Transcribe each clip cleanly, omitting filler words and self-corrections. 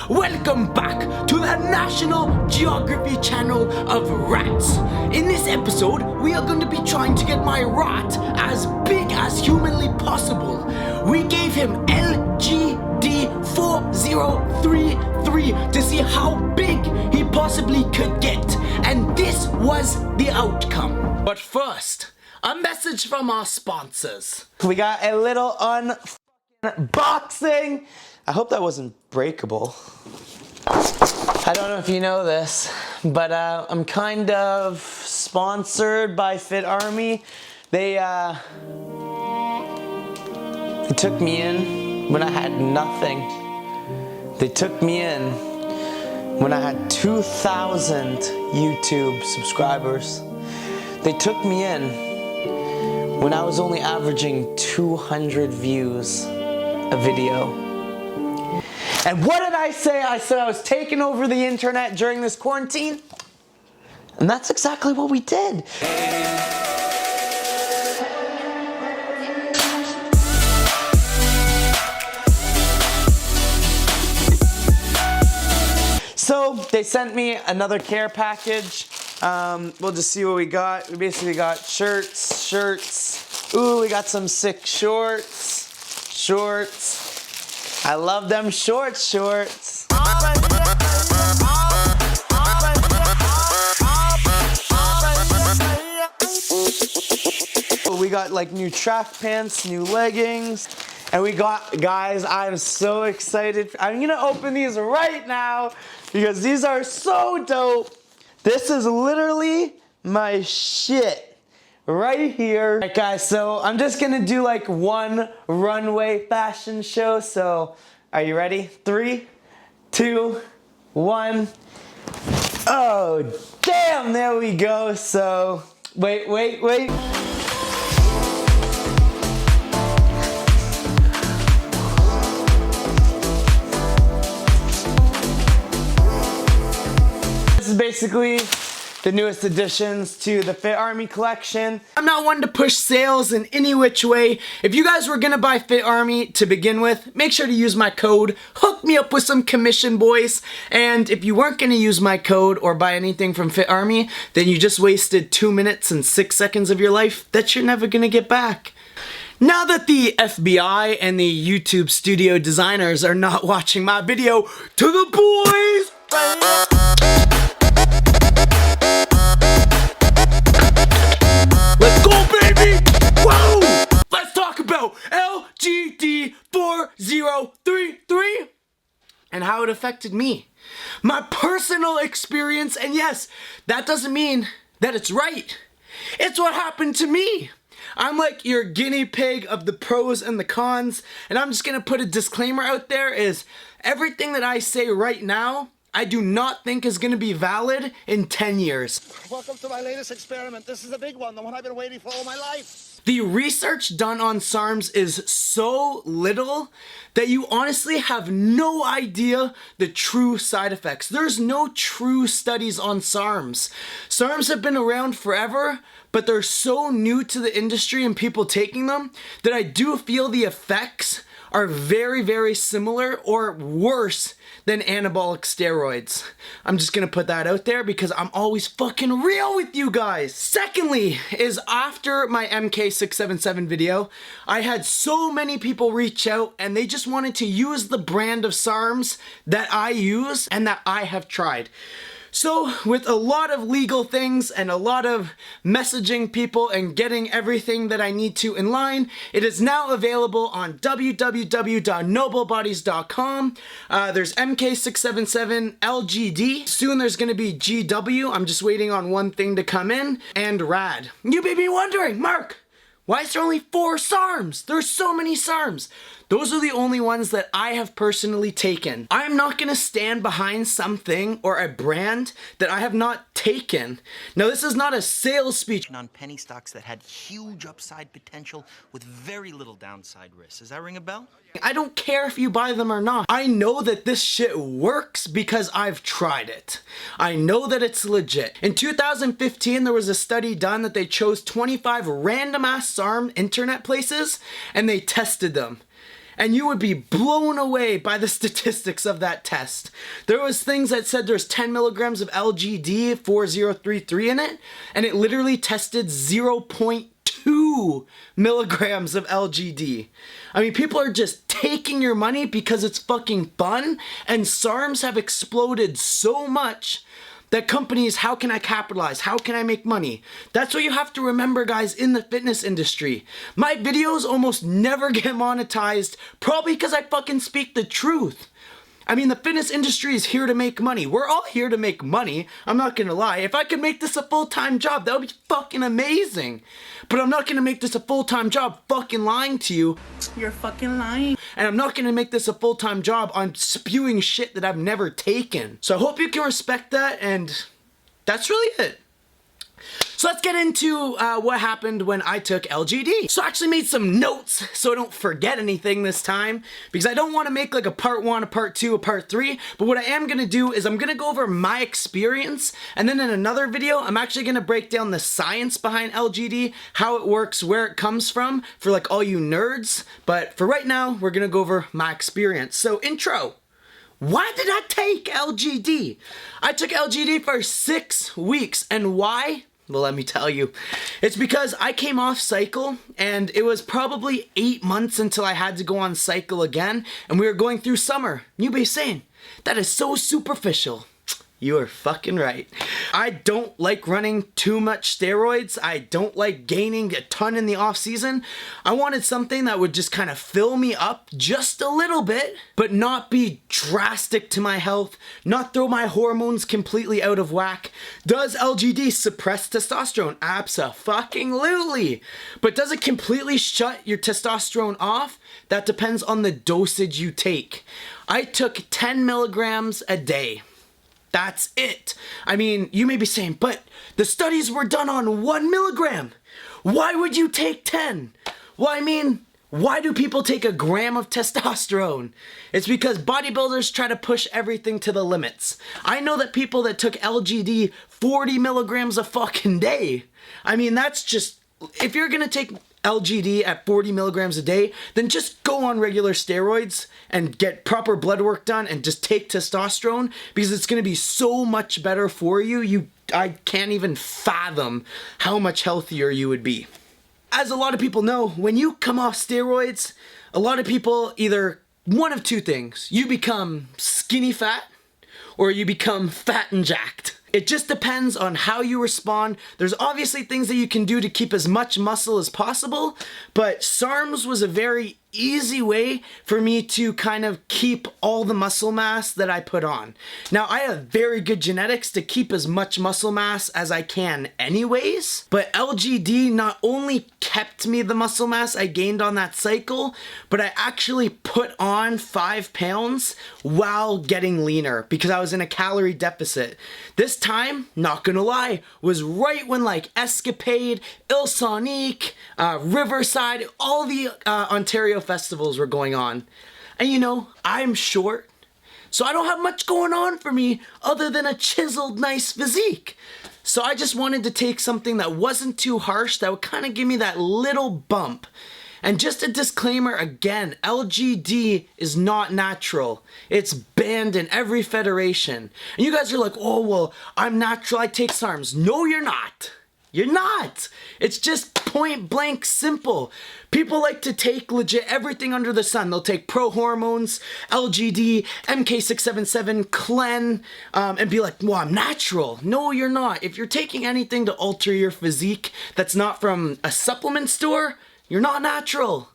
welcome back to the National Geography channel of rats. In this episode, we are going to be trying to get my rat as big as humanly possible. We gave him LGD 4033 to see how big he possibly could get, and this was the outcome. But first, a message from our sponsors. We got a little unboxing. I hope that wasn't breakable. I don't know if you know this, but I'm kind of sponsored by Fit Army. They took me in when I had nothing. They took me in when I had 2,000 YouTube subscribers. They took me in when I was only averaging 200 views a video. And what did I say? I said I was taking over the internet during this quarantine. And that's exactly what we did. So they sent me another care package. We'll just see what we got. We basically got shirts. Ooh, we got some sick shorts. I love them shorts. We got like new track pants, new leggings, and we got, guys, I'm so excited. I'm gonna open these right now because these are so dope. This is literally my shit. Right here. Alright guys, so I'm just gonna do like one runway fashion show. So are you ready? 3, 2, 1. Oh damn, there we go. So wait. This is basically the newest additions to the Fit Army collection. I'm not one to push sales in any which way. If you guys were gonna buy Fit Army to begin with, make sure to use my code. Hook me up with some commission, boys. And if you weren't gonna use my code or buy anything from Fit Army, then you just wasted 2 minutes and 6 seconds of your life that you're never gonna get back. Now that the FBI and the YouTube studio designers are not watching my video, to the boys! Let's go, baby! Whoa! Let's talk about LGD 4033 and how it affected me. My personal experience, and yes, that doesn't mean that it's right. It's what happened to me. I'm like your guinea pig of the pros and the cons, and I'm just gonna put a disclaimer out there is everything that I say right now, I do not think is going to be valid in 10 years. Welcome to my latest experiment. This is a big one, the one I've been waiting for all my life. The research done on Sarms is so little that you honestly have no idea the true side effects. There's no true studies on Sarms. Sarms have been around forever, but they're so new to the industry and people taking them that I do feel the effects are very, very similar or worse than anabolic steroids. I'm just gonna put that out there because I'm always fucking real with you guys. Secondly, is after my MK677 video, I had so many people reach out and they just wanted to use the brand of Sarms that I use and that I have tried. So with a lot of legal things and a lot of messaging people and getting everything that I need to in line, it is now available on www.noblebodies.com. There's MK677 LGD. Soon there's going to be GW. I'm just waiting on one thing to come in. And RAD. You may be wondering, Mark, why is there only 4 SARMs? There's so many SARMs. Those are the only ones that I have personally taken. I'm not gonna stand behind something or a brand that I have not taken. Now, this is not a sales speech. On penny stocks that had huge upside potential with very little downside risk. Does that ring a bell? I don't care if you buy them or not. I know that this shit works because I've tried it. I know that it's legit. In 2015, there was a study done that they chose 25 random ass SARM internet places and they tested them. and you would be blown away by the statistics of that test. There was things that said there's 10 milligrams of LGD 4033 in it, and it literally tested 0.2 milligrams of LGD. I mean, people are just taking your money because it's fucking fun, and SARMs have exploded so much that companies, how can I capitalize? How can I make money? That's what you have to remember, guys, in the fitness industry. My videos almost never get monetized, probably because I fucking speak the truth. I mean, the fitness industry is here to make money. We're all here to make money. I'm not gonna lie. If I could make this a full-time job, that would be fucking amazing. But I'm not gonna make this a full-time job fucking lying to you. You're fucking lying. And I'm not gonna make this a full-time job on spewing shit that I've never taken. So I hope you can respect that, and that's really it. So let's get into what happened when I took LGD. So I actually made some notes so I don't forget anything this time, because I don't want to make like a part 1, a part 2, a part 3, but what I am going to do is I'm going to go over my experience, and then in another video I'm actually going to break down the science behind LGD, how it works, where it comes from, for like all you nerds. But for right now, we're going to go over my experience. So intro. Why did I take LGD? I took LGD for 6 weeks, and why? Well, let me tell you. It's because I came off cycle, and it was probably 8 months until I had to go on cycle again, and we were going through summer. You'd be saying, that is so superficial. You are fucking right. I don't like running too much steroids. I don't like gaining a ton in the off season. I wanted something that would just kind of fill me up just a little bit, but not be drastic to my health, not throw my hormones completely out of whack. Does LGD suppress testosterone? Abso-fucking-lutely. But does it completely shut your testosterone off? That depends on the dosage you take. I took 10 milligrams a day. That's it. I mean, you may be saying, but the studies were done on 1 milligram. Why would you take 10? Well, I mean, why do people take a gram of testosterone? It's because bodybuilders try to push everything to the limits. I know that people that took LGD 40 milligrams a fucking day. I mean, that's just, if you're gonna take LGD at 40 milligrams a day, then just go on regular steroids and get proper blood work done and just take testosterone, because it's going to be so much better for you. I can't even fathom how much healthier you would be. As a lot of people know, when you come off steroids, a lot of people either one of two things: you become skinny fat or you become fat and jacked. It just depends on how you respond. There's obviously things that you can do to keep as much muscle as possible, but SARMs was a very easy way for me to kind of keep all the muscle mass that I put on. Now, I have very good genetics to keep as much muscle mass as I can anyways, but LGD not only kept me the muscle mass I gained on that cycle, but I actually put on 5 pounds while getting leaner because I was in a calorie deficit. This time, not gonna lie, was right when like Escapade, Il Sonique, Riverside, all the Ontario festivals were going on. And you know, I'm short, so I don't have much going on for me other than a chiseled nice physique. So I just wanted to take something that wasn't too harsh, that would kind of give me that little bump. And just a disclaimer again, LGD is not natural. It's banned in every federation. And you guys are like, oh, well, I'm natural, I take SARMs. No, you're not. You're not. It's just point blank simple. People like to take legit everything under the sun. They'll take pro hormones, LGD, MK677, Clen, and be like, well, I'm natural. No, you're not. If you're taking anything to alter your physique that's not from a supplement store, you're not natural.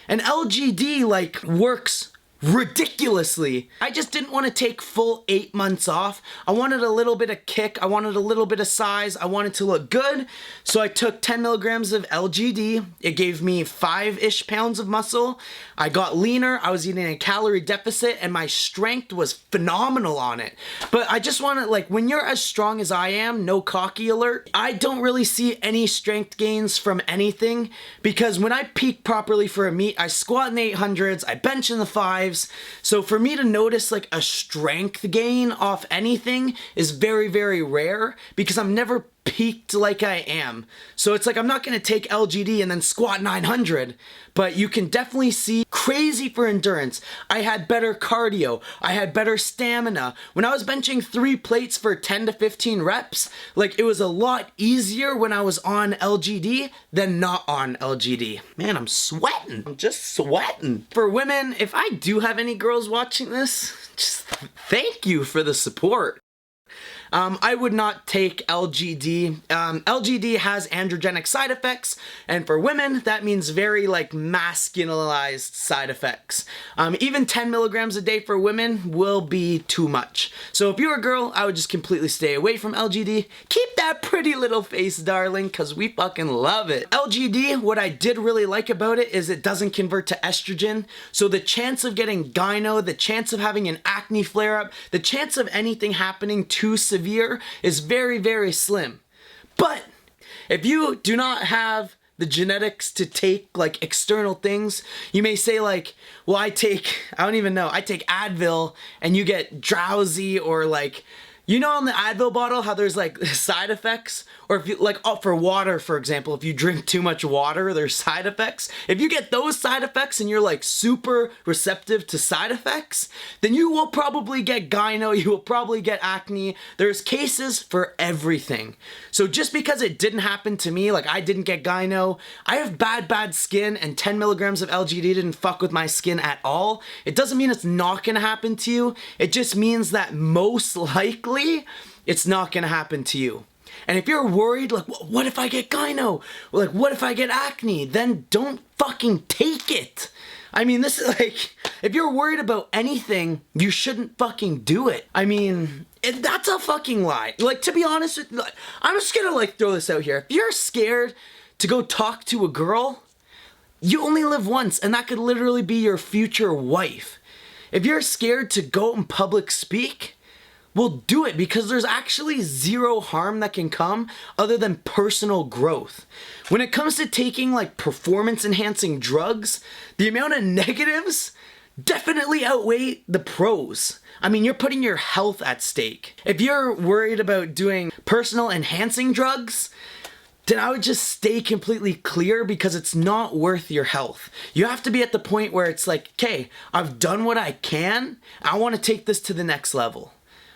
And LGD like works ridiculously. I just didn't want to take full 8 months off. I wanted a little bit of kick. I wanted a little bit of size. I wanted to look good. So I took 10 milligrams of LGD. It gave me 5-ish pounds of muscle. I got leaner. I was eating a calorie deficit and my strength was phenomenal on it. But I just want to, like, when you're as strong as I am, no cocky alert, I don't really see any strength gains from anything, because when I peak properly for a meet, I squat in the 800s, I bench in the 5s. So for me to notice like a strength gain off anything is very, very rare, because I'm never peaked like I am. So it's like I'm not going to take LGD and then squat 900, but you can definitely see crazy for endurance. I had better cardio. I had better stamina. When I was benching 3 plates for 10 to 15 reps, like it was a lot easier when I was on LGD than not on LGD. Man, I'm sweating. I'm just sweating. For women, if I do have any girls watching this, just thank you for the support. I would not take LGD. LGD has androgenic side effects, and for women, that means very like masculinized side effects. Even 10 milligrams a day for women will be too much. So if you're a girl, I would just completely stay away from LGD. Keep that pretty little face, darling, because we fucking love it. LGD, what I did really like about it is it doesn't convert to estrogen, so the chance of getting gyno, the chance of having an acne flare-up, the chance of anything happening too severe is very, very slim. But if you do not have the genetics to take like external things, you may say like, well, I take Advil and you get drowsy, or like, you know, on the Advil bottle how there's like side effects? Or if you like, for water, for example, if you drink too much water, there's side effects. If you get those side effects and you're like super receptive to side effects, then you will probably get gyno, you will probably get acne. There's cases for everything. So just because it didn't happen to me, like I didn't get gyno, I have bad skin, and 10 milligrams of LGD didn't fuck with my skin at all, it doesn't mean it's not gonna happen to you. It just means that most likely it's not gonna happen to you. And if you're worried, like, what if I get gyno? Or like, what if I get acne? Then don't fucking take it. I mean, this is like, if you're worried about anything, you shouldn't fucking do it. I mean, that's a fucking lie. Like, to be honest with you, I'm just gonna like throw this out here. If you're scared to go talk to a girl, you only live once, and that could literally be your future wife. If you're scared to go in public speak, well, do it, because there's actually zero harm that can come other than personal growth. When it comes to taking like performance enhancing drugs, the amount of negatives definitely outweigh the pros. I mean, you're putting your health at stake. If you're worried about doing personal enhancing drugs, then I would just stay completely clear, because it's not worth your health. You have to be at the point where it's like, okay, I've done what I can, I want to take this to the next level.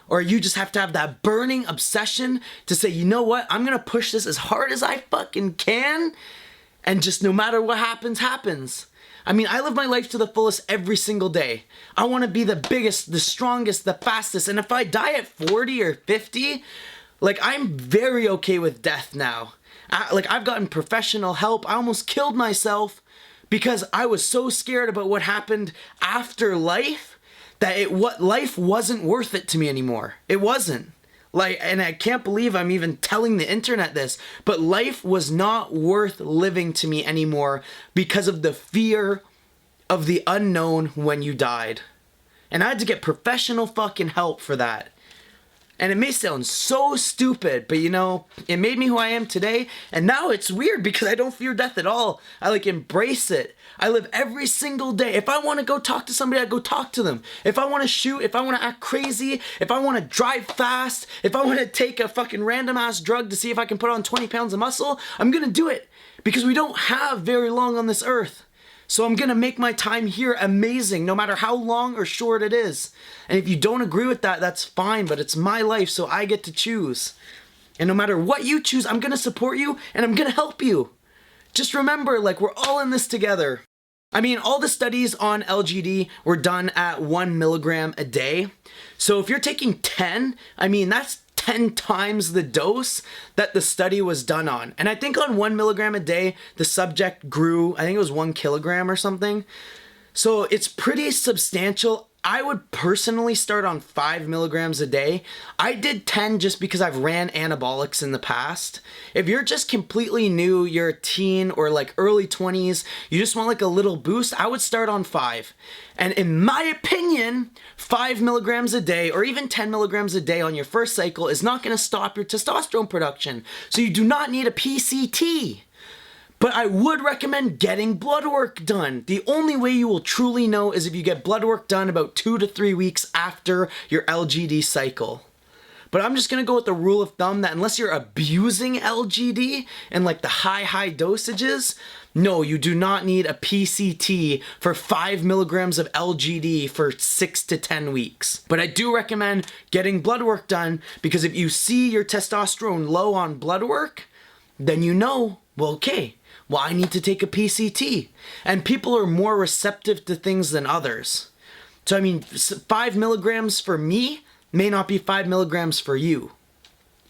Or you just have to have that burning obsession to say, you know what, I'm gonna push this as hard as I fucking can, and just no matter what happens, happens. I mean, I live my life to the fullest every single day. I wanna be the biggest, the strongest, the fastest, and if I die at 40 or 50, like, I'm very okay with death now. I've gotten professional help. I almost killed myself because I was so scared about what happened after life, that life wasn't worth it to me anymore. It wasn't. Like, and I can't believe I'm even telling the internet this, but life was not worth living to me anymore because of the fear of the unknown when you died. And I had to get professional fucking help for that. And it may sound so stupid, but you know, it made me who I am today. And now it's weird because I don't fear death at all. I like embrace it. I live every single day. If I want to go talk to somebody, I go talk to them. If I want to shoot, if I want to act crazy, if I want to drive fast, if I want to take a fucking random ass drug to see if I can put on 20 pounds of muscle, I'm gonna do it. Because we don't have very long on this earth. So I'm gonna make my time here amazing, no matter how long or short it is. And if you don't agree with that, that's fine, but it's my life, so I get to choose. And no matter what you choose, I'm gonna support you and I'm gonna help you. Just remember, like, we're all in this together. I mean, all the studies on LGD were done at 1 milligram a day. So if you're taking 10, I mean, that's 10 times the dose that the study was done on. And I think on 1 milligram a day, the subject grew, I think it was 1 kilogram or something. So it's pretty substantial. I would personally start on 5 milligrams a day. I did 10 just because I've ran anabolics in the past. If you're just completely new, you're a teen or like early 20s, you just want like a little boost, I would start on 5. And in my opinion, 5 milligrams a day or even 10 milligrams a day on your first cycle is not gonna stop your testosterone production. So you do not need a PCT. But I would recommend getting blood work done. The only way you will truly know is if you get blood work done about 2 to 3 weeks after your LGD cycle. But but I'm just gonna go with the rule of thumb that unless you're abusing LGD and like the high dosages, no, you do not need a PCT for 5 milligrams of LGD for 6 to 10 weeks. But I do recommend getting blood work done, because if you see your testosterone low on blood work, then you know, well, okay, well, I need to take a PCT. And people are more receptive to things than others. So I mean, 5 milligrams for me may not be 5 milligrams for you,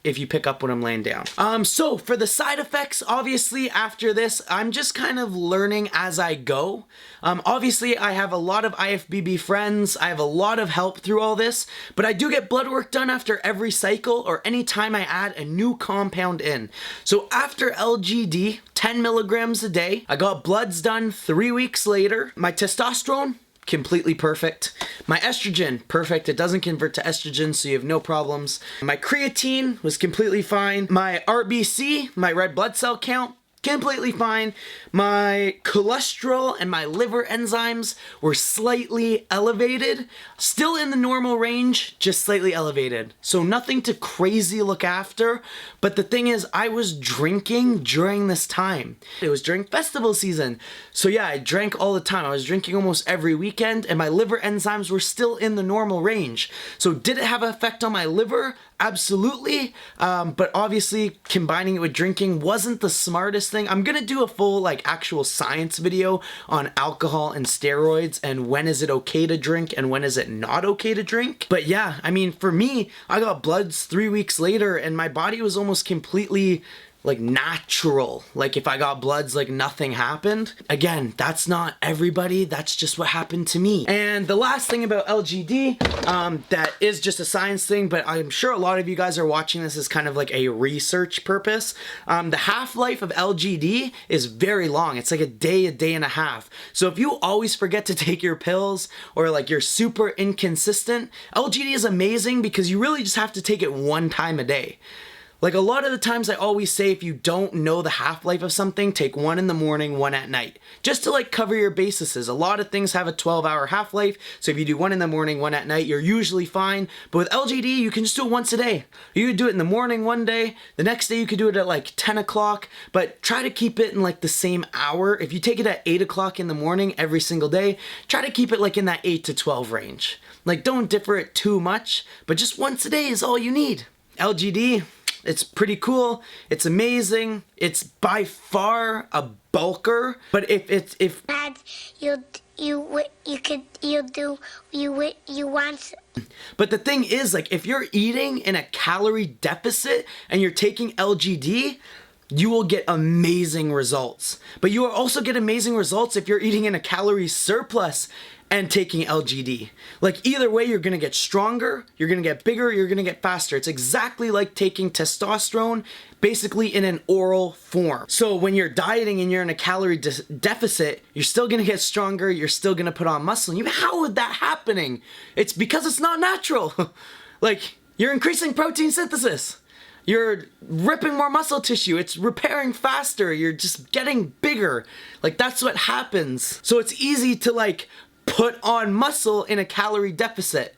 if you pick up what I'm laying down. So for the side effects, obviously after this, I'm just kind of learning as I go. Obviously I have a lot of IFBB friends, I have a lot of help through all this, but I do get blood work done after every cycle or anytime I add a new compound in. So after LGD, 10 milligrams a day, I got bloods done 3 weeks later. My testosterone, completely perfect. My estrogen, perfect. It doesn't convert to estrogen, so you have no problems. My creatine was completely fine. My RBC, my red blood cell count, completely fine. My cholesterol and my liver enzymes were slightly elevated. Still in the normal range, just slightly elevated. So nothing to crazy look after. But the thing is, I was drinking during this time. It was during festival season. So yeah, I drank all the time. I was drinking almost every weekend, and my liver enzymes were still in the normal range. So did it have an effect on my liver? Absolutely. But obviously combining it with drinking wasn't the smartest thing. I'm gonna do a full like actual science video on alcohol and steroids and when is it okay to drink and when is it not okay to drink. But yeah, I mean, for me, I got bloods 3 weeks later and my body was almost completely like natural. Like if I got bloods, like nothing happened. Again, that's not everybody, that's just what happened to me. And the last thing about LGD, that is just a science thing, but I'm sure a lot of you guys are watching this as kind of like a research purpose. The half-life of LGD is very long. It's like a day and a half. So if you always forget to take your pills or like you're super inconsistent, LGD is amazing because you really just have to take it 1 time a day. Like a lot of the times I always say, if you don't know the half-life of something, take 1 in the morning, 1 at night. Just to like cover your bases. A lot of things have a 12-hour half-life, so if you do 1 in the morning, 1 at night, you're usually fine. But with LGD, you can just do it once a day. You could do it in the morning one day, the next day you could do it at like 10 o'clock, but try to keep it in like the same hour. If you take it at 8 o'clock in the morning every single day, try to keep it like in that 8 to 12 range. Like don't differ it too much, but just once a day is all you need. LGD, it's pretty cool. It's amazing. It's by far a bulker. But if Dad, you want. But the thing is, like, if you're eating in a calorie deficit and you're taking LGD, you will get amazing results. But you will also get amazing results if you're eating in a calorie surplus and taking LGD. Like either way, you're gonna get stronger, you're gonna get bigger, you're gonna get faster. It's exactly like taking testosterone, basically in an oral form. So when you're dieting and you're in a calorie deficit, you're still gonna get stronger, you're still gonna put on muscle. And how would that happening? It's because it's not natural. Like, you're increasing protein synthesis. You're ripping more muscle tissue. It's repairing faster. You're just getting bigger. Like, that's what happens. So it's easy to like put on muscle in a calorie deficit,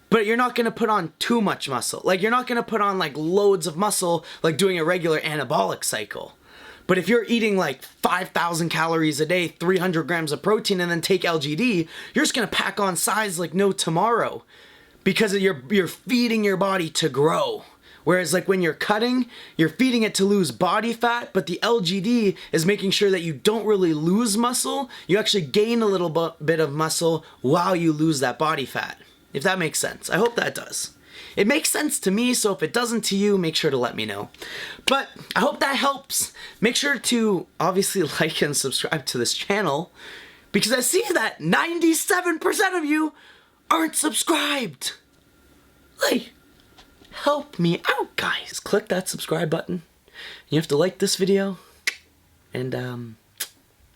but you're not gonna put on too much muscle. Like you're not gonna put on like loads of muscle like doing a regular anabolic cycle. But if you're eating like 5,000 calories a day, 300 grams of protein, and then take LGD, you're just gonna pack on size like no tomorrow because you're feeding your body to grow. Whereas like when you're cutting, you're feeding it to lose body fat, but the LGD is making sure that you don't really lose muscle. You actually gain a little bit of muscle while you lose that body fat. If that makes sense. I hope that does. It makes sense to me, so if it doesn't to you, make sure to let me know. But I hope that helps. Make sure to obviously like and subscribe to this channel because I see that 97% of you aren't subscribed. Like, help me out, guys. Click that subscribe button. You have to like this video. And,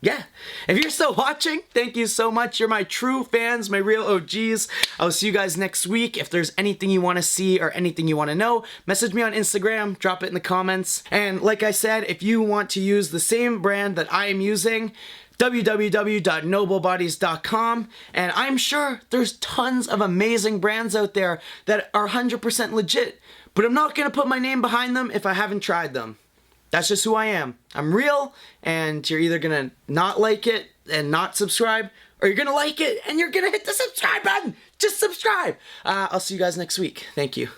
yeah. If you're still watching, thank you so much. You're my true fans, my real OGs. I will see you guys next week. If there's anything you want to see or anything you want to know, message me on Instagram, drop it in the comments. And like I said, if you want to use the same brand that I am using, www.noblebodies.com, and I'm sure there's tons of amazing brands out there that are 100% legit, but I'm not going to put my name behind them if I haven't tried them. That's just who I am. I'm real, and you're either going to not like it and not subscribe, or you're going to like it and you're going to hit the subscribe button. Just subscribe. I'll see you guys next week. Thank you.